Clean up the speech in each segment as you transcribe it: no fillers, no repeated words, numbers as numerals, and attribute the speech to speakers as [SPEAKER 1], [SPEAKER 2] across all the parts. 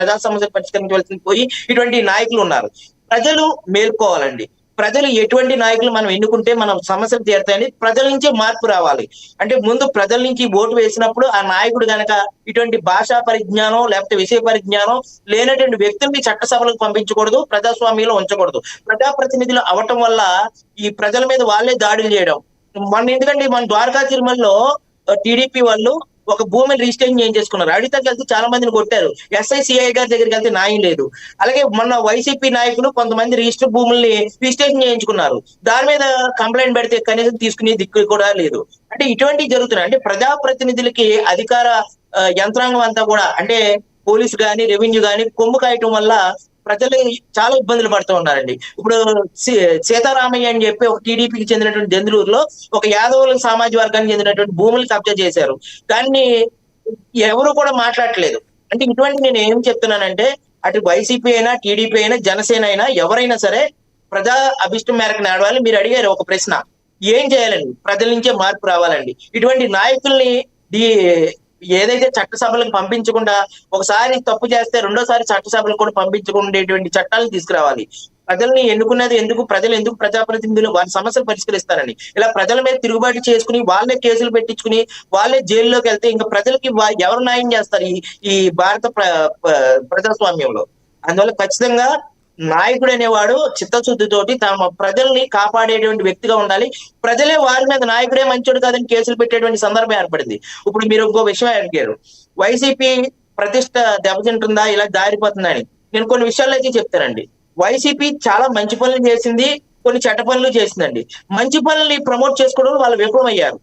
[SPEAKER 1] ప్రజా సమస్యలు పరిష్కరించవలసింది పోయి ఇటువంటి నాయకులు ఉన్నారు. ప్రజలు మేల్కోవాలండి. ప్రజలు ఎటువంటి నాయకులు మనం ఎన్నుకుంటే మనం సమస్యలు తీరుతాయని ప్రజల నుంచే మార్పు రావాలి. అంటే ముందు ప్రజల నుంచి ఓటు వేసినప్పుడు ఆ నాయకుడు గనక ఇటువంటి భాషా పరిజ్ఞానం లేకపోతే విషయ పరిజ్ఞానం లేనటువంటి వ్యక్తుల్ని చట్టసభలకు పంపించకూడదు, ప్రజాస్వామ్యంలో ఉంచకూడదు. ప్రజాప్రతినిధులు అవటం వల్ల ఈ ప్రజల మీద వాళ్ళే దాడులు చేయడం. ఎందుకంటే మన ద్వారకా తిరుమలలో టీడీపీ వాళ్ళు ఒక భూమిని రిజిస్ట్రేషన్ చేయించేసుకున్నారు. అడిగితే వెళ్తే చాలా మందిని కొట్టారు. సిఐ గారి దగ్గరికి వెళ్తే న్యాయం లేదు. అలాగే మొన్న వైసీపీ నాయకులు కొంతమంది రిజిస్టర్ భూముల్ని రిజిస్ట్రేషన్ చేయించుకున్నారు. దాని మీద కంప్లైంట్ పెడితే కనీసం తీసుకునే దిక్కు కూడా లేదు. అంటే ఇటువంటివి జరుగుతున్నాయి. అంటే ప్రజాప్రతినిధులకి అధికార యంత్రాంగం అంతా కూడా అంటే పోలీసు గాని రెవెన్యూ గాని కొమ్ము కాయటం వల్ల ప్రజలు చాలా ఇబ్బందులు పడుతూ ఉన్నారండి. ఇప్పుడు సీతారామయ్య అని చెప్పి ఒక టీడీపీకి చెందినటువంటి దెందులూరులో ఒక యాదవుల సామాజిక వర్గానికి చెందినటువంటి భూములు కబ్జా చేశారు. దాన్ని ఎవరు కూడా మాట్లాడట్లేదు. అంటే ఇటువంటి నేను ఏం చెప్తున్నానంటే అటు వైసీపీ అయినా టీడీపీ అయినా జనసేన అయినా ఎవరైనా సరే ప్రజా అభిష్టం మేరకు నడవాలి. మీరు అడిగారు ఒక ప్రశ్న, ఏం చేయాలండి? ప్రజల నుంచే మార్పు రావాలండి. ఇటువంటి నాయకుల్ని ఏదైతే చట్టసభలకు పంపించకుండా ఒకసారి తప్పు చేస్తే రెండోసారి చట్టసభలకు కూడా పంపించకుండేటువంటి చట్టాలను తీసుకురావాలి. ప్రజల్ని ఎన్నుకున్నది ఎందుకు? ప్రజలు ఎందుకు ప్రజాప్రతినిధులు వారి సమస్యలు పరిష్కరిస్తారని. ఇలా ప్రజల మీద తిరుగుబాటు చేసుకుని వాళ్ళే కేసులు పెట్టించుకుని వాళ్ళే జైల్లోకి వెళ్తే ఇంకా ప్రజలకి ఎవరు న్యాయం చేస్తారు ఈ భారత ప్రజాస్వామ్యంలో? అందువల్ల ఖచ్చితంగా నాయకుడు అనేవాడు చిత్తశుద్ధితోటి తమ ప్రజల్ని కాపాడేటువంటి వ్యక్తిగా ఉండాలి. ప్రజలే వారి మీద నాయకుడే మంచోడు కాదని కేసులు పెట్టేటువంటి సందర్భం ఏర్పడింది. ఇప్పుడు మీరు ఇంకో విషయం అడిగారు, వైసీపీ ప్రతిష్ట దెబ్బతింటుందా, ఇలా దారిపోతుందని. నేను కొన్ని విషయాలు అయితే చెప్తానండి. వైసీపీ చాలా మంచి పనులు చేసింది, కొన్ని చెడ్డ పనులు చేసిందండి. మంచి పనుల్ని ప్రమోట్ చేసుకోవడం వాళ్ళు విఫలమయ్యారు.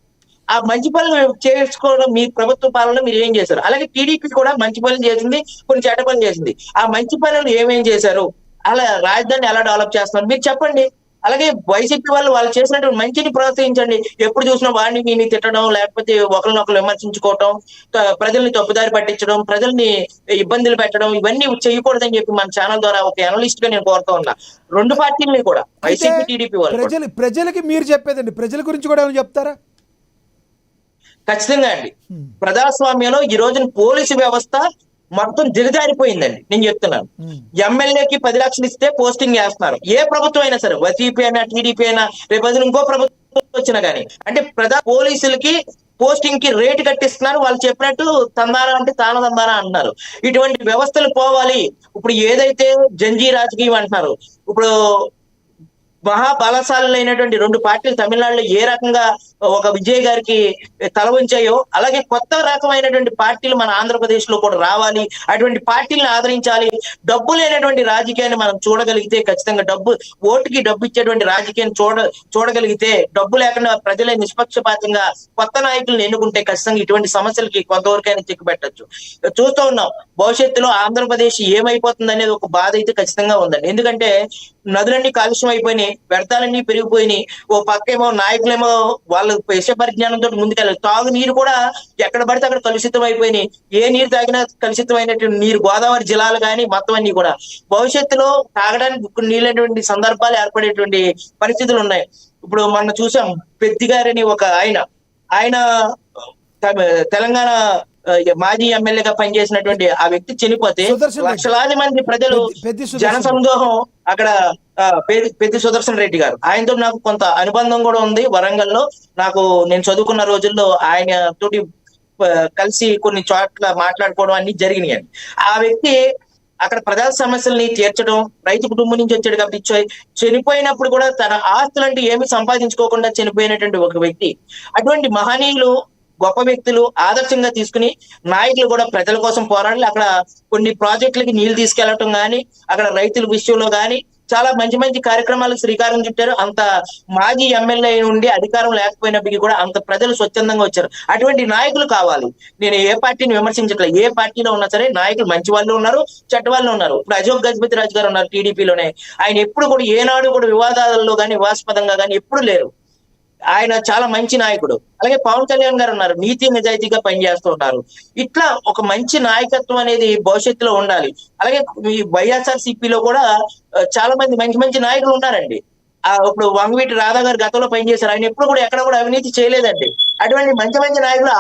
[SPEAKER 1] ఆ మంచి పనులు చేసుకోవడం మీ ప్రభుత్వ పాలనలో మీరు ఏం చేశారు? అలాగే టీడీపీ కూడా మంచి పనులు చేసింది, కొన్ని చెడ్డ పనులు చేసింది. ఆ మంచి పనులు ఏమేం చేశారు? అలా రాజధాని ఎలా డెవలప్ చేస్తున్నారు మీరు చెప్పండి. అలాగే వైసీపీ వాళ్ళు చేసినటువంటి మంచిని ప్రోత్సహించండి. ఎప్పుడు చూసినా వాడిని వీని తిట్టడం, లేకపోతే ఒకరినొకరు విమర్శించుకోవటం, ప్రజల్ని తప్పుదారి పట్టించడం, ప్రజల్ని ఇబ్బందులు పెట్టడం, ఇవన్నీ చేయకూడదని చెప్పి మన ఛానల్ ద్వారా ఒక అనలిస్ట్ గా నేను కోరుతా ఉన్నా. రెండు పార్టీలని కూడా, వైసీపీ టీడీపీ వాళ్ళు.
[SPEAKER 2] ప్రజలకి మీరు చెప్పేదండి, ప్రజల గురించి కూడా ఏమైనా చెప్తారా?
[SPEAKER 1] ఖచ్చితంగా అండి. ప్రజాస్వామ్యంలో ఈ రోజున పోలీసు వ్యవస్థ మొత్తం దిగజారిపోయిందండి. నేను చెప్తున్నాను, ఎమ్మెల్యేకి 10 లక్షలు ఇస్తే పోస్టింగ్ వేస్తున్నారు. ఏ ప్రభుత్వం అయినా సరే, వైసీపీ అయినా టీడీపీ అయినా రేపు ఇంకో ప్రభుత్వం వచ్చినా కానీ, అంటే పోలీసులకి పోస్టింగ్ కి రేటు కట్టిస్తున్నారు. వాళ్ళు చెప్పినట్టు తందారా అంటే తాను తందారా అంటున్నారు. ఇటువంటి వ్యవస్థలు పోవాలి. ఇప్పుడు ఏదైతే జంజీ రాజకీయం అంటున్నారు, ఇప్పుడు మహాబలశాలైనటువంటి 2 పార్టీలు తమిళనాడులో ఏ రకంగా ఒక విజయ్ గారికి తల వంచాయో, అలాగే కొత్త రకమైనటువంటి పార్టీలు మన ఆంధ్రప్రదేశ్ లో కూడా రావాలి. అటువంటి పార్టీలను ఆదరించాలి. డబ్బు లేనటువంటి రాజకీయాన్ని మనం చూడగలిగితే, ఖచ్చితంగా ఓటుకి డబ్బు ఇచ్చేటువంటి రాజకీయాన్ని చూడగలిగితే, డబ్బు లేకుండా ప్రజలే నిష్పక్షపాతంగా కొత్త నాయకులను ఎన్నుకుంటే ఖచ్చితంగా ఇటువంటి సమస్యలకి కొంతవరకైనా చెక్కు పెట్టచ్చు. చూస్తూ ఉన్నాం, భవిష్యత్తులో ఆంధ్రప్రదేశ్ ఏమైపోతుంది అనేది ఒక బాధ అయితే ఖచ్చితంగా ఉందండి. ఎందుకంటే నదులన్నీ కాలుష్యం అయిపోయినాయి, వ్యర్థాలన్నీ పెరిగిపోయినాయి. ఓ పక్కేమో నాయకులేమో వాళ్ళ విషయ పరిజ్ఞానంతో ముందుకెళ్ళాలి. తాగు నీరు కూడా ఎక్కడ పడితే అక్కడ కలుషితం అయిపోయినాయి. ఏ నీరు తాగినా కలుషితమైనటువంటి నీరు గోదావరి జిల్లాలు కానీ మొత్తం అన్ని కూడా. భవిష్యత్తులో తాగడానికి నీళ్ళటువంటి సందర్భాలు ఏర్పడేటువంటి పరిస్థితులు ఉన్నాయి. ఇప్పుడు మొన్న చూసాం, పెద్దిగారని ఒక ఆయన తెలంగాణ మాజీ ఎమ్మెల్యేగా పనిచేసినటువంటి ఆ వ్యక్తి చనిపోతే లక్షలాది మంది ప్రజలు జన సందోహం అక్కడ పెద్ది సుదర్శన్ రెడ్డి గారు, ఆయనతో నాకు కొంత అనుబంధం కూడా ఉంది. వరంగల్లో నేను చదువుకున్న రోజుల్లో ఆయన తోటి కలిసి కొన్ని చోట్ల మాట్లాడుకోవడం అన్ని జరిగినాయి. ఆ వ్యక్తి అక్కడ ప్రజా సమస్యల్ని తీర్చడం, రైతు కుటుంబం నుంచి వచ్చాడు కాబట్టి చనిపోయినప్పుడు కూడా తన ఆస్తులంటే ఏమి సంపాదించుకోకుండా చనిపోయినటువంటి ఒక వ్యక్తి. అటువంటి మహనీయులు, గొప్ప వ్యక్తులు ఆదర్శంగా తీసుకుని నాయకులు కూడా ప్రజల కోసం పోరాడాలి. అక్కడ కొన్ని ప్రాజెక్టులకి నీళ్లు తీసుకెళ్లటం కానీ, అక్కడ రైతుల విషయంలో కానీ చాలా మంచి మంచి కార్యక్రమాలకు శ్రీకారం చుట్టారు. అంత మాజీ ఎమ్మెల్యే నుండి అధికారం లేకపోయినప్పటికీ కూడా అంత ప్రజలు స్వచ్ఛందంగా వచ్చారు. అటువంటి నాయకులు కావాలి. నేను ఏ పార్టీని విమర్శించట్లేదు. ఏ పార్టీలో ఉన్నా సరే నాయకులు మంచి వాళ్ళు ఉన్నారు, చెడ్డ వాళ్ళు ఉన్నారు. ఇప్పుడు అశోక్ గజపతి రాజు గారు ఉన్నారు టీడీపీలోనే. ఆయన ఎప్పుడు కూడా ఏనాడు కూడా వివాదాలలో కానీ వివాదాస్పదంగా కానీ ఎప్పుడు లేరు. ఆయన చాలా మంచి నాయకుడు. అలాగే పవన్ కళ్యాణ్ గారు ఉన్నారు, నీతి నిజాయితీగా పనిచేస్తూ ఉంటారు. ఇట్లా ఒక మంచి నాయకత్వం అనేది భవిష్యత్తులో ఉండాలి. అలాగే ఈ వైఎస్ఆర్సీపీలో కూడా చాలా మంది మంచి మంచి నాయకులు ఉన్నారండి. ఇప్పుడు వంగవీటి రాధా గారు గతంలో పనిచేశారు. ఆయన ఎప్పుడు కూడా ఎక్కడ కూడా అవినీతి చేయలేదండి. అటువంటి మంచి మంచి నాయకులు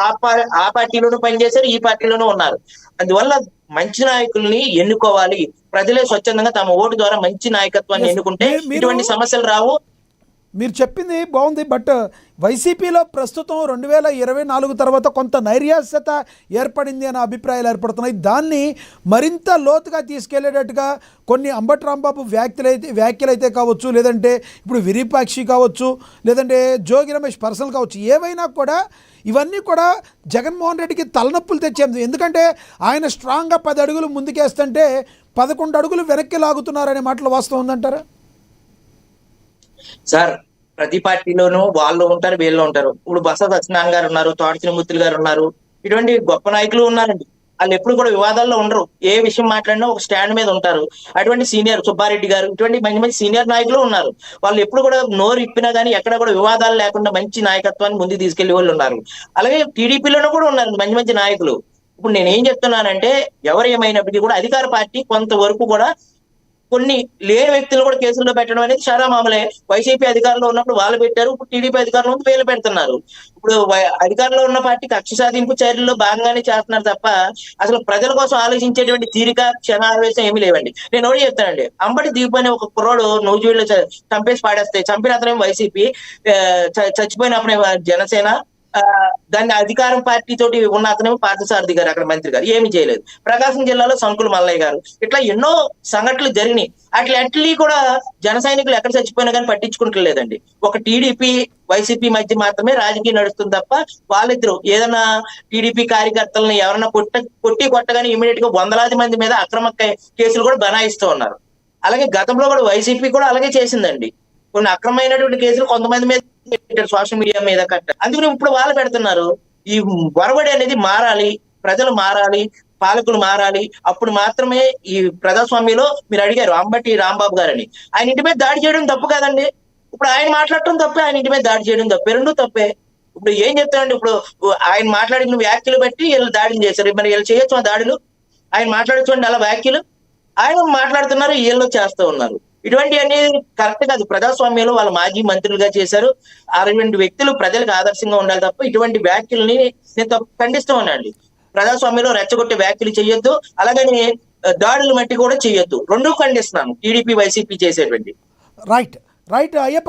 [SPEAKER 1] ఆ పార్టీలోనూ పనిచేశారు, ఈ పార్టీలోనూ ఉన్నారు. అందువల్ల మంచి నాయకుల్ని ఎన్నుకోవాలి. ప్రజలే స్వచ్ఛందంగా తమ ఓటు ద్వారా మంచి నాయకత్వాన్ని
[SPEAKER 2] Yes.
[SPEAKER 1] ఎన్నుకుంటే
[SPEAKER 2] మీరు
[SPEAKER 1] ఇటువంటి సమస్యలు రావు.
[SPEAKER 2] మీరు చెప్పింది బాగుంది. బట్ వైసీపీలో ప్రస్తుతం 2024 తర్వాత కొంత నైరాశ్యత ఏర్పడింది అనే అభిప్రాయాలు ఏర్పడుతున్నాయి. దాన్ని మరింత లోతుగా తీసుకెళ్లేటట్టుగా కొన్ని అంబటి రాంబాబు వ్యాఖ్యలైతే కావచ్చు, లేదంటే ఇప్పుడు విరూపాక్షి కావచ్చు, లేదంటే జోగి రమేష్ పర్సనల్ కావచ్చు, ఏవైనా కూడా ఇవన్నీ కూడా జగన్మోహన్ రెడ్డికి తలనొప్పులు తెచ్చేది. ఎందుకంటే ఆయన స్ట్రాంగ్గా 10 అడుగులు ముందుకేస్తుంటే 11 అడుగులు వెనక్కి లాగుతున్నారనే మాటలు వాస్తవం ఉందంటారా?
[SPEAKER 1] సార్, ప్రతి పార్టీలోనూ వాళ్ళు ఉంటారు, వీళ్ళు ఉంటారు. ఇప్పుడు బస సత్యనారాయణ గారు ఉన్నారు, తోట శ్రీమూర్తులు గారు ఉన్నారు. ఇటువంటి గొప్ప నాయకులు ఉన్నారండి. వాళ్ళు ఎప్పుడు కూడా వివాదాల్లో ఉండరు. ఏ విషయం మాట్లాడినా ఒక స్టాండ్ మీద ఉంటారు. అటువంటి సీనియర్ సుబ్బారెడ్డి గారు, ఇటువంటి మంచి మంచి సీనియర్ నాయకులు ఉన్నారు. వాళ్ళు ఎప్పుడు కూడా నోరు ఇప్పినా కానీ ఎక్కడ కూడా వివాదాలు లేకుండా మంచి నాయకత్వాన్ని ముందుకు తీసుకెళ్లే వాళ్ళు ఉన్నారు. అలాగే టీడీపీలోనూ కూడా ఉన్నారు మంచి మంచి నాయకులు. ఇప్పుడు నేను ఏం చెప్తున్నానంటే, ఎవరు ఏమైనప్పటికీ కూడా అధికార పార్టీ కొంతవరకు కూడా కొన్ని లేని వ్యక్తులు కూడా కేసుల్లో పెట్టడం అనేది చాలా మామూలే. వైసీపీ అధికారంలో ఉన్నప్పుడు వాళ్ళు పెట్టారు, ఇప్పుడు టీడీపీ అధికారంలో ఉంది వీళ్ళు పెడుతున్నారు. ఇప్పుడు అధికారంలో ఉన్న పార్టీ కక్ష సాధింపు చర్యల్లో భాగంగానే చేస్తున్నారు తప్ప అసలు ప్రజల కోసం ఆలోచించేటువంటి తీరిక క్షణావేశం ఏమీ లేవండి. నేను ఒకటి చెప్తానండి, అంబటి దీప్ అనే ఒక కుర్రోడు నూజివీడులో చంపేసి పాడేస్తే, చంపిన అతనేమో వైసీపీ, చచ్చిపోయినప్పుడే జనసేన, దాన్ని అధికారం పార్టీ తోటి ఉన్న అతనేమో పార్థసారథి గారు అక్కడ మంత్రి గారు ఏమి చేయలేదు. ప్రకాశం జిల్లాలో సంకుల మల్లయ్య గారు, ఇట్లా ఎన్నో సంఘటనలు జరిగినాయి. అట్లీ కూడా జన సైనికులు ఎక్కడ చచ్చిపోయినా కానీ పట్టించుకుంటలేదండి. ఒక టీడీపీ వైసీపీ మధ్య మాత్రమే రాజకీయం నడుస్తుంది తప్ప వాళ్ళిద్దరు ఏదైనా టీడీపీ కార్యకర్తలను ఎవరైనా కొట్టగానే ఇమీడియట్ గా వందలాది మంది మీద అక్రమ కేసులు కూడా బనాయిస్తూ ఉన్నారు. అలాగే గతంలో కూడా వైసీపీ కూడా అలాగే చేసిందండి. కొన్ని అక్రమైనటువంటి కేసులు కొంతమంది మీద పెట్టారు, సోషల్ మీడియా మీద కట్టారు. అందుకని ఇప్పుడు వాళ్ళు పెడుతున్నారు. ఈ వరవడి అనేది మారాలి, ప్రజలు మారాలి, పాలకులు మారాలి. అప్పుడు మాత్రమే ఈ ప్రజాస్వామ్యంలో మీరు అడిగారు అంబటి రాంబాబు గారని, ఆయన ఇంటి మీద దాడి చేయడం తప్పు కాదండి. ఇప్పుడు ఆయన మాట్లాడటం తప్పే, ఆయన ఇంటి మీద దాడి చేయడం తప్పే, రెండు తప్పే. ఇప్పుడు ఏం చెప్తానండి, ఇప్పుడు ఆయన మాట్లాడిన వ్యాఖ్యలు బట్టి వీళ్ళు దాడిని చేశారు. మరి వీళ్ళు చేయొచ్చు ఆ దాడులు? ఆయన మాట్లాడచ్చు అలా వ్యాఖ్యలు? ఆయన మాట్లాడుతున్నారు, వీళ్ళు చేస్తూ ఉన్నారు. ఇటువంటి అనేది కరెక్ట్ కాదు. ప్రజాస్వామ్యంలో వాళ్ళ మాజీ మంత్రులుగా చేశారు. అటువంటి వ్యక్తులు ప్రజలకు ఆదర్శంగా ఉండాలి తప్ప ఇటువంటి వ్యాఖ్యల్ని నేను ఖండిస్తూ ఉన్నానండి. ప్రజాస్వామ్యంలో రెచ్చగొట్టే వ్యాఖ్యలు చేయొద్దు, అలాగని దాడులు మట్టి కూడా చేయొద్దు. రెండూ ఖండిస్తున్నాను టీడీపీ వైసీపీ చేసేటువంటి.
[SPEAKER 2] రైట్ అయ్యప్ప